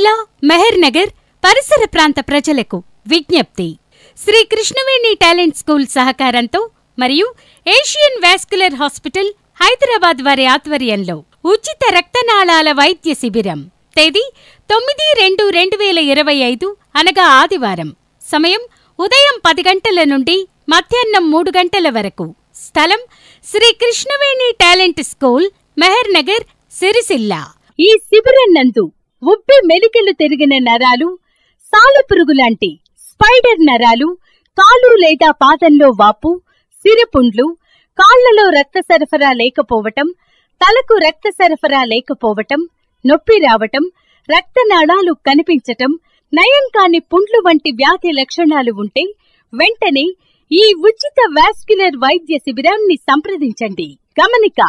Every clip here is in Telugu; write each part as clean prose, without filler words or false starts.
సిరిసిల్ల, మెహర్ నగర్ పరిసర ప్రాంత ప్రజలకు విజ్ఞప్తి. శ్రీ కృష్ణవేణి టాలెంట్ స్కూల్ సహకారంతో మరియు ఏషియన్ వాస్కులర్ హాస్పిటల్ హైదరాబాద్ వారి ఆధ్వర్యంలో ఉచిత రక్తనాళాల వైద్య శిబిరం. తేదీ 9/2/2025 అనగా ఆదివారం. సమయం ఉదయం 10 గంటల నుండి మధ్యాహ్నం 3 గంటల వరకు. స్థలం శ్రీ కృష్ణవేణి టాలెంట్ స్కూల్, మెహర్ నగర్, సిరిసిల్ల. ఈ శిబిరం నందు ఉబ్బి మెలికలు తిరిగిన నరాలు, సాలెపురుగులాంటి స్పైడర్ నరాలు, కాలు లేదా పాదంలో వాపు, సిరపుండ్లు, కాళ్లలో రక్త సరఫరా లేకపోవటం, తలకు రక్త సరఫరా లేకపోవటం, నొప్పి రావటం, రక్తనాళాలు కనిపించటం, నయం కాని పుండ్లు వంటి వ్యాధి లక్షణాలు ఉంటే వెంటనే ఈ ఉచిత వాస్క్యులర్ వైద్య శిబిరాన్ని సంప్రదించండి. గమనిక: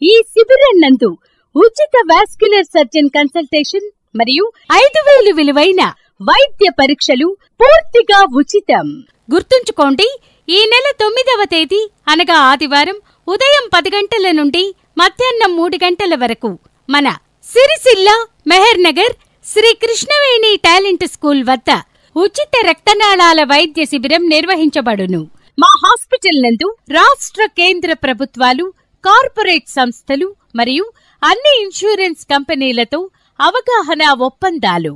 ఈ శిబిరం నందు ఉచిత వాస్క్యులర్ సర్జన్ కన్సల్టేషన్ మరియు 5,000 విలువైన వైద్య పరీక్షలు పూర్తిగా ఉచితం. గుర్తుంచుకోండి, ఈ నెల 9వ తేదీ అనగా ఆదివారం ఉదయం 10 గంటల నుండి మధ్యాహ్నం 3 గంటల వరకు మన సిరిసిల్ల, మెహర్ నగర్ శ్రీ కృష్ణవేణి టాలెంట్ స్కూల్ వద్ద ఉచిత రక్తనాళాల వైద్య శిబిరం నిర్వహించబడును. మా హాస్పిటల్ నందు రాష్ట్ర, కేంద్ర ప్రభుత్వాలు, కార్పొరేట్ సంస్థలు మరియు అన్ని ఇన్సూరెన్స్ కంపెనీలతో అవగాహన ఒప్పందాలు.